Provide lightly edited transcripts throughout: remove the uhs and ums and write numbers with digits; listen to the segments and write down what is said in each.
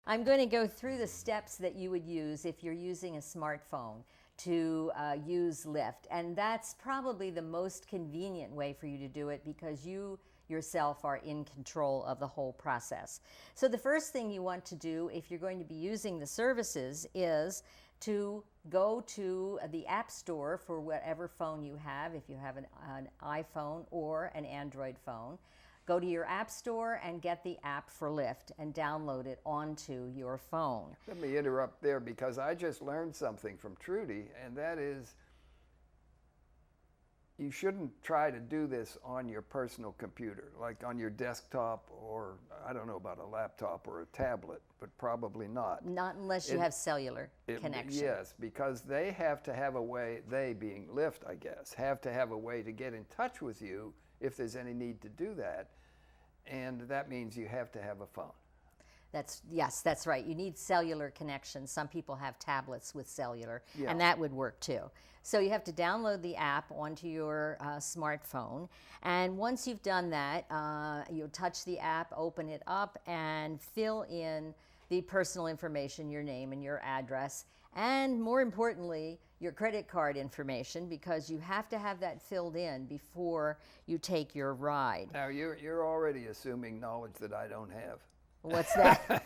I'm going to go through the steps that you would use if you're using a smartphone to use Lyft. And that's probably the most convenient way for you to do it because you yourself are in control of the whole process. So the first thing you want to do if you're going to be using the services is to go to the App Store for whatever phone you have, if you have an iPhone or an Android phone. Go to your App Store and get the app for Lyft and download it onto your phone. Let me interrupt there because I just learned something from Trudy, and that is you shouldn't try to do this on your personal computer, like on your desktop or, I don't know about a laptop or a tablet, but probably not. Not unless you have cellular connection. Yes, because they have to have a way, they being Lyft, I guess, have to have a way to get in touch with you if there's any need to do that. And that means you have to have a phone. Yes, that's right. You need cellular connection. Some people have tablets with cellular, Yeah. and that would work too. So you have to download the app onto your smartphone, and once you've done that, you'll touch the app, open it up, and fill in the personal information, your name and your address, and more importantly, your credit card information, because you have to have that filled in before you take your ride. Now, you're already assuming knowledge that I don't have. What's that?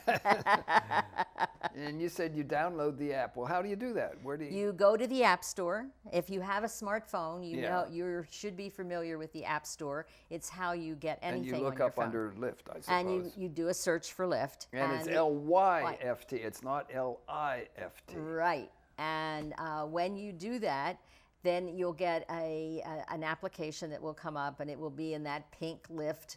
And you said you download the app. Well, how do you do that? Where do You go to the App Store. If you have a smartphone, you Yeah. know you should be familiar with the App Store. It's how you get anything and you look on your up phone. under Lyft, I suppose. And you do a search for Lyft. And it's Lyft. It's not Lift. Right. And when you do that, then you'll get an application that will come up, and it will be in that pink Lyft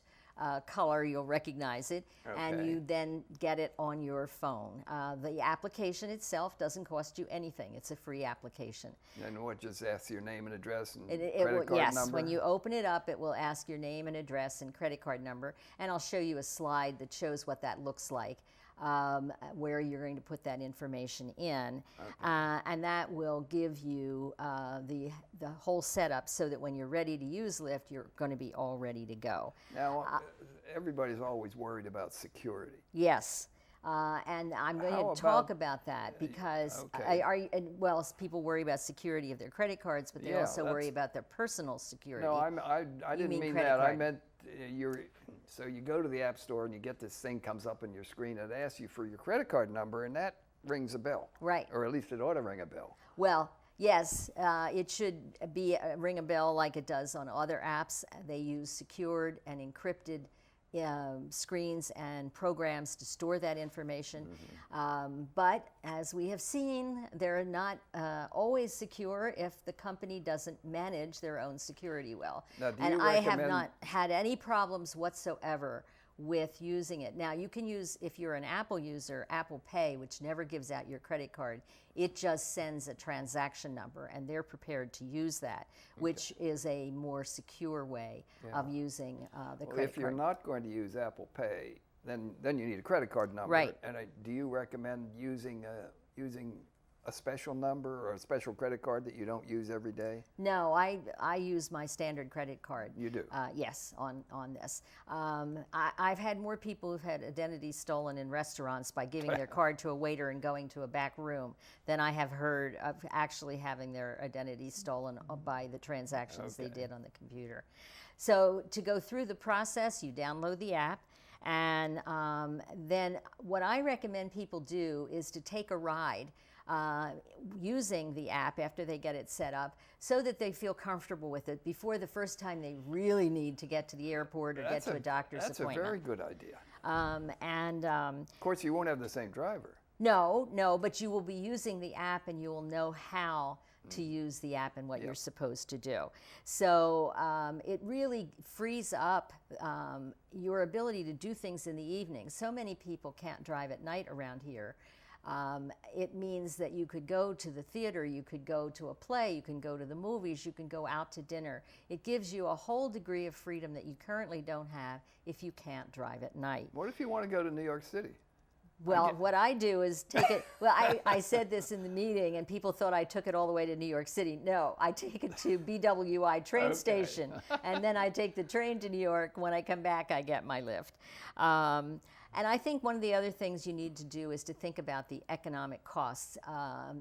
color. You'll recognize it, and Okay. you then get it on your phone. The application itself doesn't cost you anything. It's a free application. And what, just asks your name and address and It credit will, card yes, number? when you open it up, it will ask your name and address and credit card number, and I'll show you a slide that shows what that looks like, where you're going to put that information in, and that will give you the whole setup so that when you're ready to use Lyft, you're going to be all ready to go. Now, everybody's always worried about security. Yes. And I'm going How to talk about- about that because Okay. people worry about security of their credit cards, but they Yeah, also worry that's- about their personal security. No, I didn't mean mean credit that. I card. meant so you go to the App Store and you get this thing comes up on your screen and it asks you for your credit card number, and that rings a bell. Right. Or at least it ought to ring a bell. Well, yes, it should be ring a bell like it does on other apps. They use secured and encrypted screens and programs to store that information. But as we have seen, they're not always secure if the company doesn't manage their own security well. Now, do And you I have recommend- not had any problems whatsoever with using it. Now, you can use, if you're an Apple user, Apple Pay, which never gives out your credit card. It just sends a transaction number, and they're prepared to use that, which is a more secure way of using the Well, credit if you're card. not going to use Apple Pay, then you need a credit card number. Right. And do you recommend using a special number or a special credit card that you don't use every day? No, I use my standard credit card. You do? Yes, on this. I've had more people who've had identities stolen in restaurants by giving their card to a waiter and going to a back room than I have heard of actually having their identity stolen by the transactions they did on the computer. So to go through the process, you download the app, and then what I recommend people do is to take a ride using the app after they get it set up so that they feel comfortable with it before the first time they really need to get to the airport or get to a doctor's appointment. That's a very good idea. Of course, you won't have the same driver. No, but you will be using the app and you will know how to use the app and what you're supposed to do. So it really frees up your ability to do things in the evening. So many people can't drive at night around here. It means that you could go to the theater, you could go to a play, you can go to the movies, you can go out to dinner. It gives you a whole degree of freedom that you currently don't have if you can't drive at night. What if you want to go to New York City? Well, what I do is take it, well, I said this in the meeting and people thought I took it all the way to New York City. No, I take it to BWI train station and then I take the train to New York. When I come back, I get my Lyft. And I think one of the other things you need to do is to think about the economic costs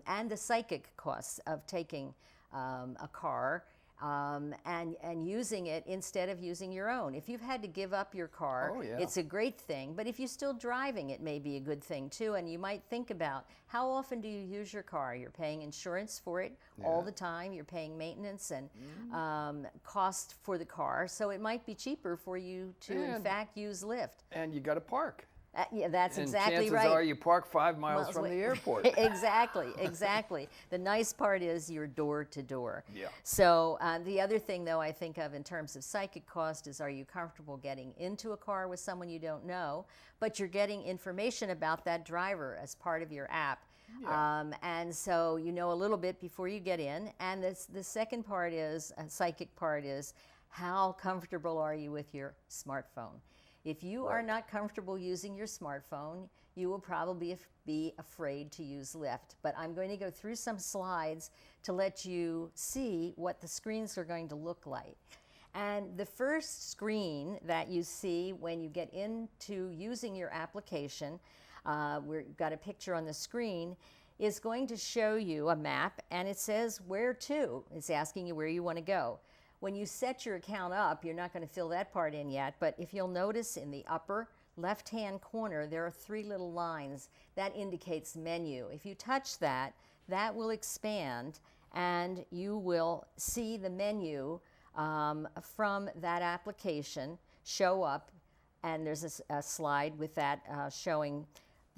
and the psychic costs of taking a car and using it instead of using your own. If you've had to give up your car, it's a great thing. But if you're still driving, it may be a good thing too. And you might think about how often do you use your car? You're paying insurance for it all the time. You're paying maintenance and cost for the car. So it might be cheaper for you to, in fact, use Lyft. And you got to park. Yeah, that's and exactly right. chances are you park 5 miles from the airport. Exactly, exactly. The nice part is you're door to door. Yeah. So the other thing, though, I think of in terms of psychic cost is, are you comfortable getting into a car with someone you don't know, but you're getting information about that driver as part of your app. Yeah. And so you know a little bit before you get in. And the second part is, psychic part is, how comfortable are you with your smartphone? If you are not comfortable using your smartphone, you will probably be afraid to use Lyft. But I'm going to go through some slides to let you see what the screens are going to look like. And the first screen that you see when you get into using your application, we've got a picture on the screen, is going to show you a map, and it says where to. It's asking you where you want to go. When you set your account up, you're not going to fill that part in yet, but if you'll notice in the upper left-hand corner, there are 3 little lines. That indicates menu. If you touch that, that will expand, and you will see the menu from that application show up, and there's a slide with that showing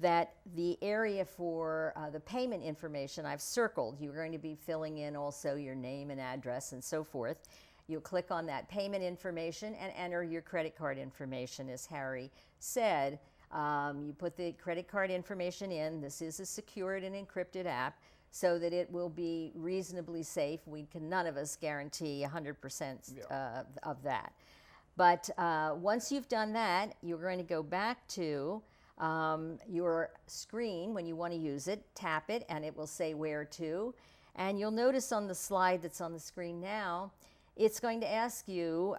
that the area for the payment information I've circled. You're going to be filling in also your name and address and so forth. You'll click on that payment information and enter your credit card information, as Harry said. You put the credit card information in. This is a secured and encrypted app so that it will be reasonably safe. None of us guarantee 100% of that. But once you've done that, you're going to go back to your screen when you want to use it, tap it, and it will say where to. And you'll notice on the slide that's on the screen now, it's going to ask you,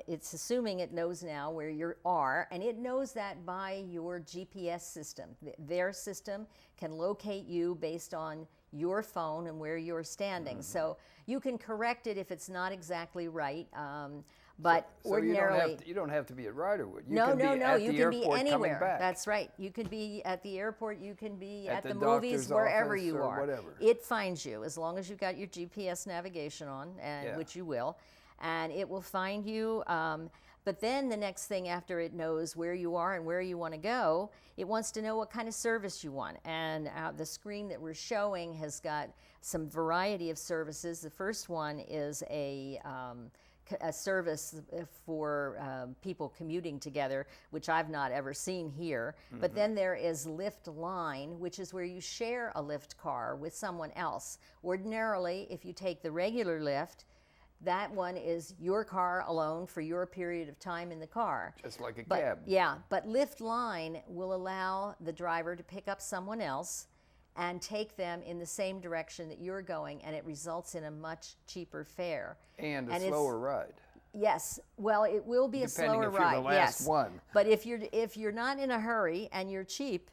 it's assuming it knows now where you are, and it knows that by your GPS system. Their system can locate you based on your phone and where you're standing. So you can correct it if it's not exactly right. But so ordinarily, you don't have to be at Riderwood. You no, can be at you the can be airport anywhere. coming back. That's right. You could be at the airport. You can be at the movies, doctor's wherever office you or are. whatever. It finds you as long as you've got your GPS navigation on, and which you will, and it will find you. But then the next thing, after it knows where you are and where you want to go, it wants to know what kind of service you want. And the screen that we're showing has got some variety of services. The first one is a service for people commuting together, which I've not ever seen here. But then there is Lyft Line, which is where you share a Lyft car with someone else. Ordinarily, if you take the regular Lyft, that one is your car alone for your period of time in the car. Just like a cab. Yeah, but Lyft Line will allow the driver to pick up someone else and take them in the same direction that you're going, and it results in a much cheaper fare. And a slower ride. Yes, well, it will be a slower Depending if ride. you're the last one. But if you're not in a hurry and you're cheap,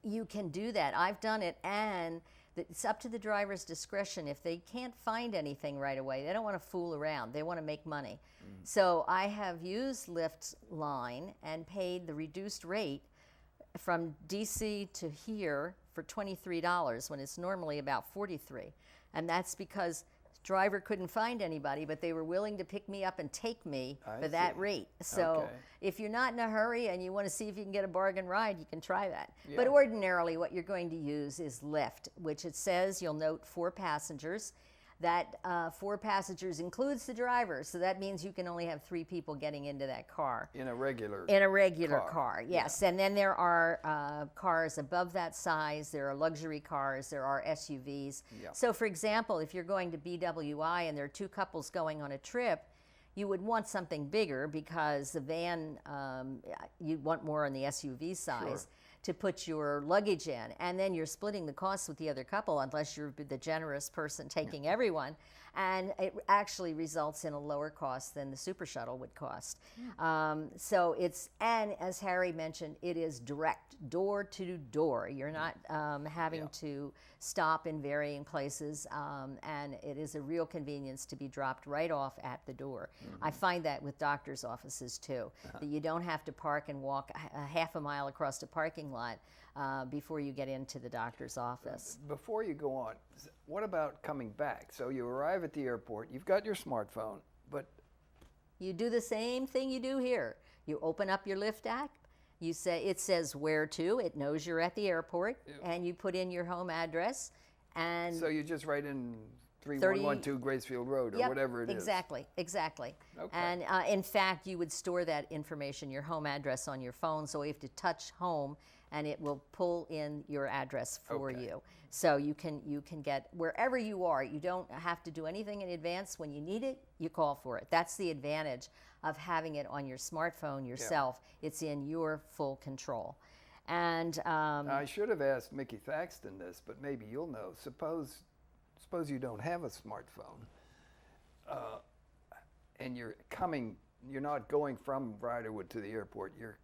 you can do that. I've done it, and it's up to the driver's discretion. If they can't find anything right away, they don't want to fool around. They want to make money. So I have used Lyft Line and paid the reduced rate from DC to here for $23 when it's normally about $43. And that's because the driver couldn't find anybody, but they were willing to pick me up and take me for that rate. So if you're not in a hurry and you want to see if you can get a bargain ride, you can try that. But ordinarily what you're going to use is Lyft, which it says, you'll note 4 passengers. That 4 passengers includes the driver, so that means you can only have 3 people getting into that car. In a regular car, yes. And then there are cars above that size. There are luxury cars. There are SUVs. So, for example, if you're going to BWI and there are 2 couples going on a trip, you would want something bigger because the van, you'd want more on the SUV size. to put your luggage in, and then you're splitting the costs with the other couple unless you're the generous person taking everyone, and it actually results in a lower cost than the super shuttle would cost. So it's, and as Harry mentioned, it is direct, door to door. You're not having to stop in varying places, and it is a real convenience to be dropped right off at the door. I find that with doctors' offices too, that you don't have to park and walk a half a mile across the parking lot before you get into the doctor's office. Before you go on, what about coming back? So you arrive at the airport, you've got your smartphone, but you do the same thing you do here. You open up your Lyft app, you say, it says where to, it knows you're at the airport, and you put in your home address, and so you just write in 3112 Gracefield Road or whatever it is. Exactly. Okay. And in fact, you would store that information, your home address, on your phone, so you have to touch home and it will pull in your address for you. So you can get wherever you are. You don't have to do anything in advance. When you need it, you call for it. That's the advantage of having it on your smartphone yourself. It's in your full control. And I should have asked Mickey Thaxton this, but maybe you'll know. Suppose you don't have a smartphone, and you're not going from Riderwood to the airport. You're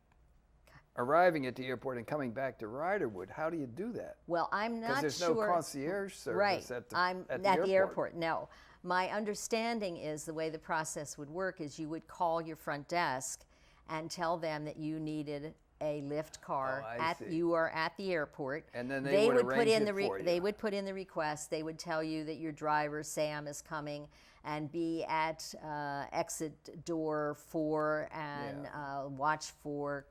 arriving at the airport and coming back to Riderwood. How do you do that? Well, I'm not sure. Because there's no concierge service at the airport. No. My understanding is the way the process would work is you would call your front desk and tell them that you needed a Lyft car you are at the airport, and then they would put in for you. They would put in the request. They would tell you that your driver Sam is coming and be at exit door 4 and watch for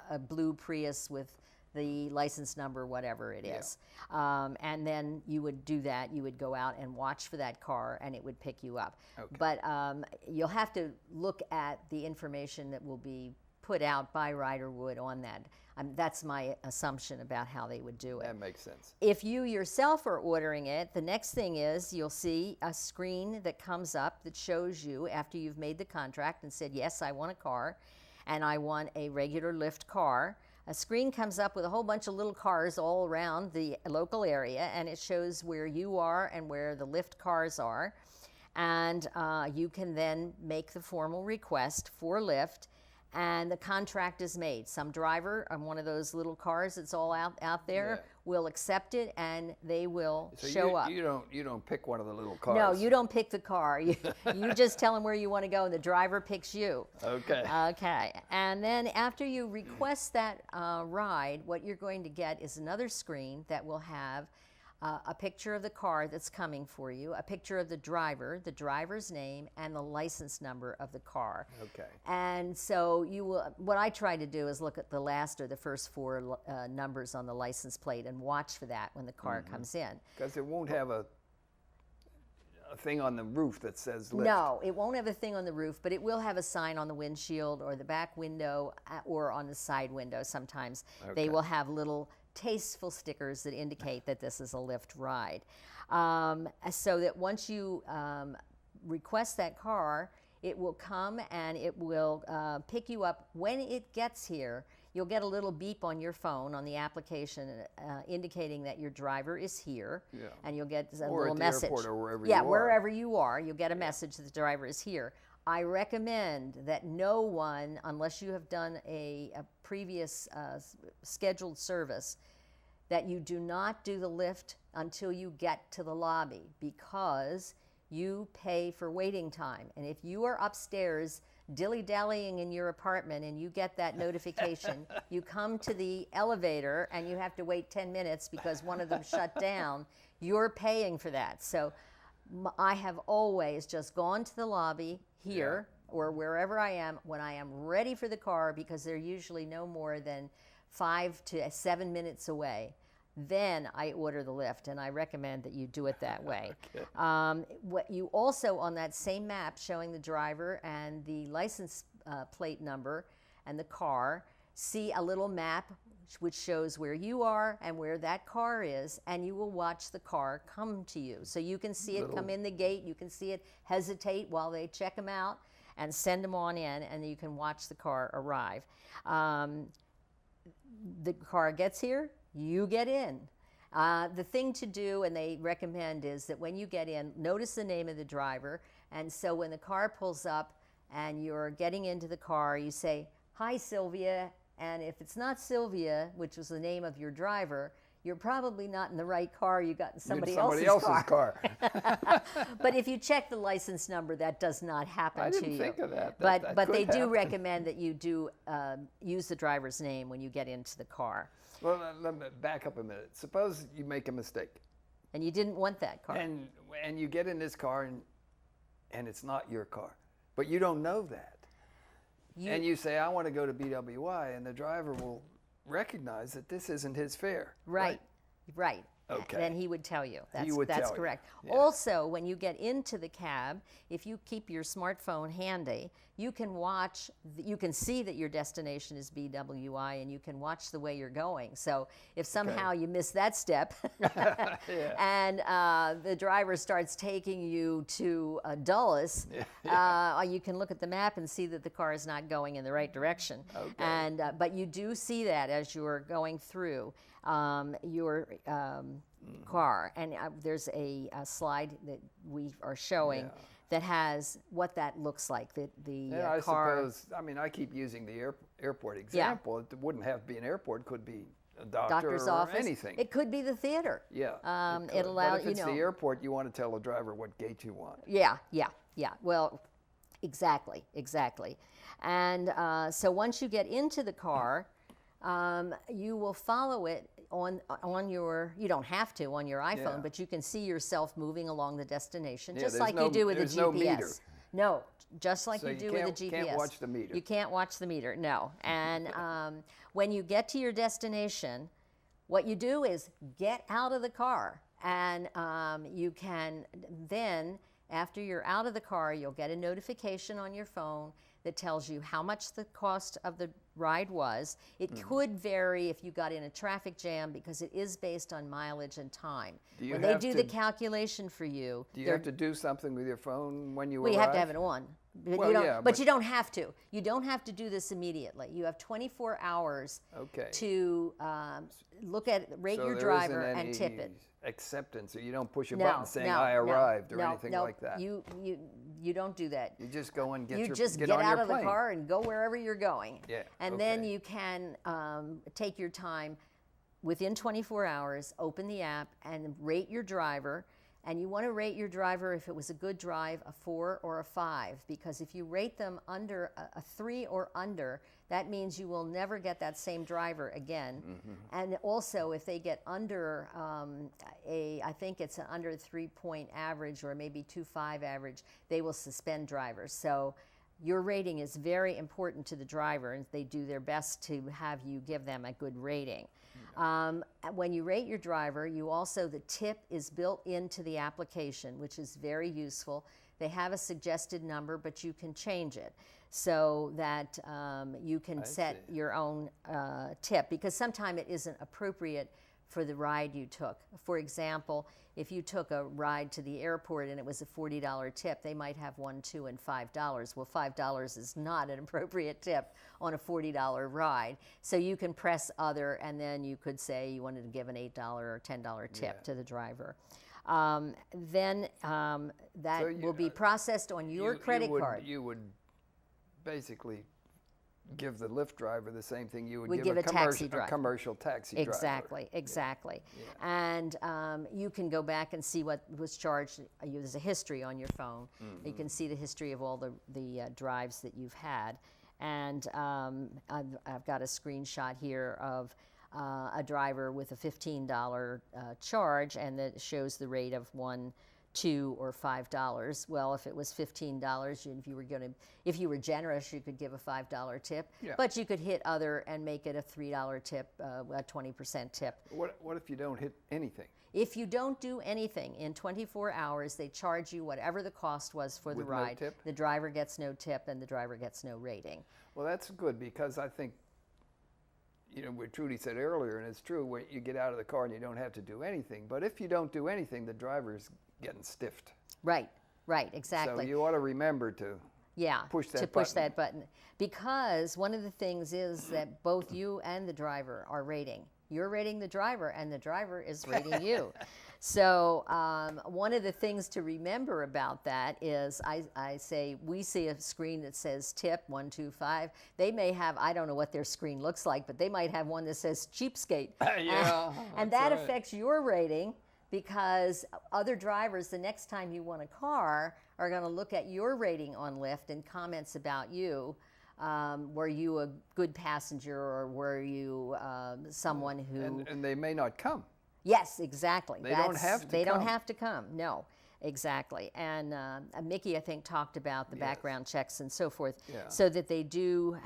a blue Prius with the license number, whatever it is. And then you would do that. You would go out and watch for that car, and it would pick you up. But you'll have to look at the information that will be put out by Riderwood on that. That's my assumption about how they would do it. That makes sense. If you yourself are ordering it, the next thing is you'll see a screen that comes up that shows you, after you've made the contract and said, yes, I want a car, and I want a regular Lyft car. A screen comes up with a whole bunch of little cars all around the local area, and it shows where you are and where the Lyft cars are. And you can then make the formal request for Lyft, and the contract is made. Some driver on one of those little cars that's all out there will accept it, and they will show up. You don't pick one of the little cars. No, you don't pick the car. You just tell them where you want to go, and the driver picks you. Okay. Okay. And then after you request that ride, what you're going to get is another screen that will have a picture of the car that's coming for you, a picture of the driver's name, and the license number of the car. Okay. And so what I try to do is look at the last or the first 4 numbers on the license plate and watch for that when the car comes in. Because it won't have a thing on the roof that says Lyft. No, it won't have a thing on the roof, but it will have a sign on the windshield or the back window or on the side window sometimes. They will have little tasteful stickers that indicate that this is a Lyft ride. So that once you request that car, it will come and it will pick you up. When it gets here, you'll get a little beep on your phone on the application indicating that your driver is here, and you'll get a little message. Or at the airport or wherever you are. Wherever you are, you'll get a message that the driver is here. I recommend that no one, unless you have done a previous scheduled service, that you do not do the Lyft until you get to the lobby, because you pay for waiting time. And if you are upstairs dilly-dallying in your apartment and you get that notification, you come to the elevator and you have to wait 10 minutes because one of them shut down, you're paying for that. So I have always just gone to the lobby here or wherever I am when I am ready for the car, because they're usually no more than 5 to 7 minutes away. Then I order the Lyft, and I recommend that you do it that way. What you also, on that same map showing the driver and the license plate number and the car, see a little map which shows where you are and where that car is, and you will watch the car come to you. So you can see it come in the gate, you can see it hesitate while they check them out and send them on in, and you can watch the car arrive. the car gets here, you get in. The thing to do, and they recommend, is that when you get in, notice the name of the driver. And so when the car pulls up and you're getting into the car, you say, "Hi, Sylvia." And if it's not Sylvia, which was the name of your driver, you're probably not in the right car. You got in somebody else's car. But if you check the license number, that does not happen to you. I didn't think of that. But they do recommend that you do use the driver's name when you get into the car. Well, let me back up a minute. Suppose you make a mistake. And you didn't want that car. And you get in this car and it's not your car. But you don't know that. And you say, "I want to go to BWI," and the driver will recognize that this isn't his fare. Right. Okay. Then he would tell you. That's correct. Yeah. Also, when you get into the cab, if you keep your smartphone handy, you can see that your destination is BWI, and you can watch the way you're going. So if somehow you miss that step and the driver starts taking you to Dulles, you can look at the map and see that the car is not going in the right direction. Okay. And but you do see that as you're going through your car. And there's a slide that we are showing that has what that looks like. The I car. suppose, I keep using the airport example. It wouldn't have to be an airport. It could be a doctor's or office. anything. It could be the theater. Yeah. It allows, but if it's the airport, you want to tell the driver what gate you want. Yeah. Well, exactly. And so once you get into the car, you will follow it on your, you don't have to on your iPhone, but you can see yourself moving along the destination, just like you do with the GPS. No meter. No, just like So you do with the GPS. You can't watch the meter. You can't watch the meter, no. And when you get to your destination, what you do is get out of the car. And you can then, after you're out of the car, you'll get a notification on your phone that tells you how much the cost of the ride was. It could vary if you got in a traffic jam because it is based on mileage and time. When they do the calculation for you, do you have to do something with your phone when you well, arrive? you have to have it on. But, Well, but you don't have to. You don't have to do this immediately. You have 24 hours to look at, rate your driver and tip it. Acceptance, or you don't push a button saying I arrived or anything like that. You don't do that. You just go and get you your just get get on out your of plane. the car and go wherever you're going. Yeah. And then you can take your time within 24 hours, open the app and rate your driver. And you want to rate your driver, if it was a good drive, a 4 or a 5, because if you rate them under a 3 or under, that means you will never get that same driver again. And also, if they get under I think it's an under 3-point average or maybe 2.5 average, they will suspend drivers. So your rating is very important to the driver, and they do their best to have you give them a good rating. When you rate your driver, the tip is built into the application, which is very useful. They have a suggested number, but you can change it so that you can set your own tip, because sometimes it isn't appropriate for the ride you took. For example, if you took a ride to the airport and it was a $40 tip, they might have $1, $2, and $5. Well, $5 is not an appropriate tip on a $40 ride. So you can press other, and then you could say you wanted to give an $8 or $10 tip to the driver. Then that will be processed on your credit card. You would basically give the Lyft driver the same thing you would We give a taxi driver. A commercial taxi Exactly. driver. Yeah. And you can go back and see what was charged. There's a history on your phone. You can see the history of all the drives that you've had. And I've got a screenshot here of a driver with a $15 charge, and that shows the rate of $1, $2, or $5. Well, if it was $15, if you were generous, you could give a $5 tip. Yeah. But you could hit other and make it a $3 tip, a 20% tip. What if you don't hit anything? If you don't do anything in 24 hours, they charge you whatever the cost was for the ride. No tip? The driver gets no tip, and the driver gets no rating. Well, that's good, because I think, what Trudy said earlier, and it's true, when you get out of the car and you don't have to do anything. But if you don't do anything, the driver's getting stiffed. Right, exactly. So you ought to remember to Yeah, push that to push button. that button. Because one of the things is that both you and the driver are rating. You're rating the driver, and the driver is rating you. So one of the things to remember about that is I say we see a screen that says tip 125. They may have, I don't know what their screen looks like, but they might have one that says cheapskate. Yeah, and that's that right. affects your rating, because other drivers, the next time you want a car, are going to look at your rating on Lyft and comments about you. Were you a good passenger, or were you someone who... And they may not come. Yes, exactly. They don't have to They come. don't have to come, no. Exactly. And Mickey, I think, talked about the background checks and so forth, so that they do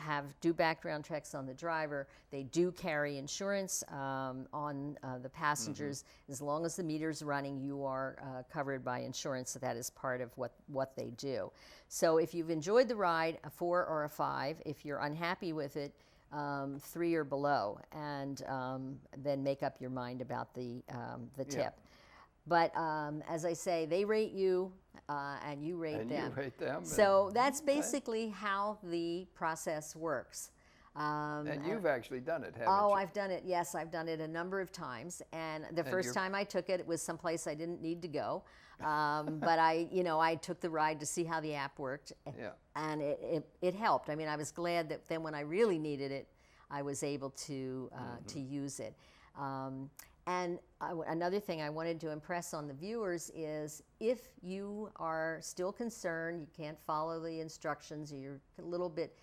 background checks on the driver. They do carry insurance on the passengers. As long as the meter's running, you are covered by insurance. So that is part of what they do. So if you've enjoyed the ride, a 4 or a 5. If you're unhappy with it, 3 or below, and then make up your mind about the tip. But as I say, they rate you, and you rate them. And you rate them. So that's basically how the process works. And you've actually done it, haven't you? Oh, I've done it. Yes, I've done it a number of times. And the first time I took it, it was someplace I didn't need to go. But I took the ride to see how the app worked, and it helped. I mean, I was glad that then when I really needed it, I was able to use it. And another thing I wanted to impress on the viewers is, if you are still concerned, you can't follow the instructions, or you're a little bit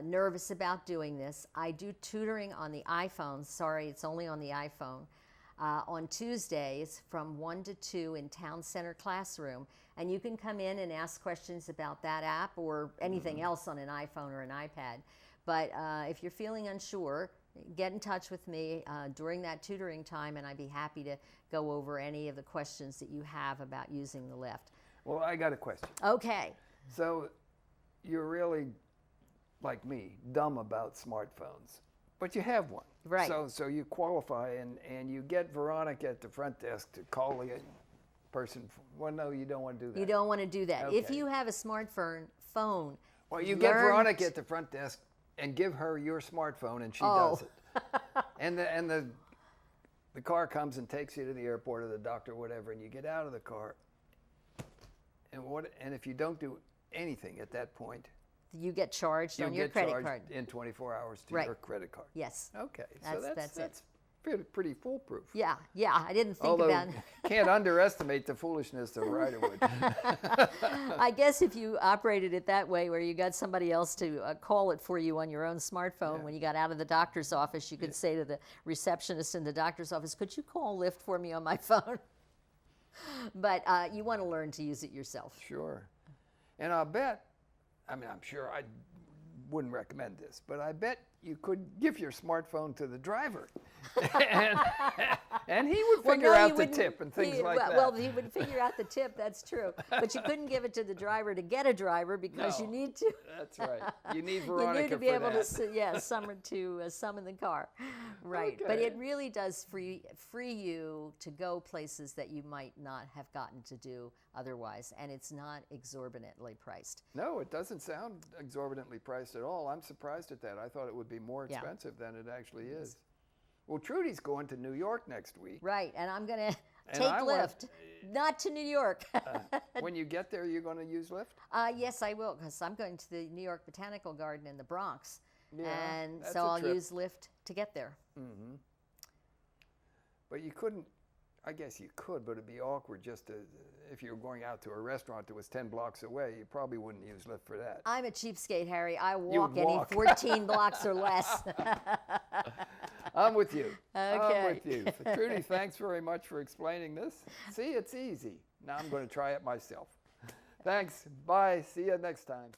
nervous about doing this, I do tutoring on the iPhone. Sorry, it's only on the iPhone. On Tuesdays from 1 to 2 in Town Center Classroom. And you can come in and ask questions about that app or anything else on an iPhone or an iPad. But if you're feeling unsure, get in touch with me during that tutoring time, and I'd be happy to go over any of the questions that you have about using the Lyft. Well, I got a question. Okay. So you're really, like me, dumb about smartphones, but you have one. Right. So you qualify, and you get Veronica at the front desk to call the person. Well, no, you don't want to do that. You don't want to do that. Okay. If you have a smartphone, Well, you get Veronica at the front desk and give her your smartphone, and she does it. And the car comes and takes you to the airport or the doctor or whatever, and you get out of the car. And if you don't do anything at that point, you get charged on your get credit charged card. in 24 hours to Right. your credit card. Yes. Okay, That's so that's it. pretty foolproof. Yeah, I didn't think Although, about it. can't underestimate the foolishness of Riderwood. I guess if you operated it that way, where you got somebody else to call it for you on your own smartphone, when you got out of the doctor's office, you could say to the receptionist in the doctor's office, "Could you call Lyft for me on my phone?" But you want to learn to use it yourself. Sure. And I'll bet, I'm sure I wouldn't recommend this, but I bet you could give your smartphone to the driver, and he would figure out the tip and things like that. Well, he would figure out the tip, that's true. But you couldn't give it to the driver to get a driver, because you need to. That's right. You need Veronica you need to be for able that. to summon the car. Right. Okay. But it really does free you to go places that you might not have gotten to do otherwise, and it's not exorbitantly priced. No, it doesn't sound exorbitantly priced at all. I'm surprised at that. I thought it would be more expensive than it actually is. Well, Trudy's going to New York next week. Right, and I'm going to take Lyft, not to New York. When you get there, you're going to use Lyft? Yes, I will, because I'm going to the New York Botanical Garden in the Bronx, and that's so a I'll trip. use Lyft to get there. Mm-hmm. But you couldn't, I guess you could, but it'd be awkward just to, if you were going out to a restaurant that was 10 blocks away, you probably wouldn't use Lyft for that. I'm a cheapskate, Harry. I You walk would walk. any 14 blocks or less. I'm with you. I'm Okay. with you. Trudy, thanks very much for explaining this. See, it's easy. Now I'm going to try it myself. Thanks. Bye. See you next time.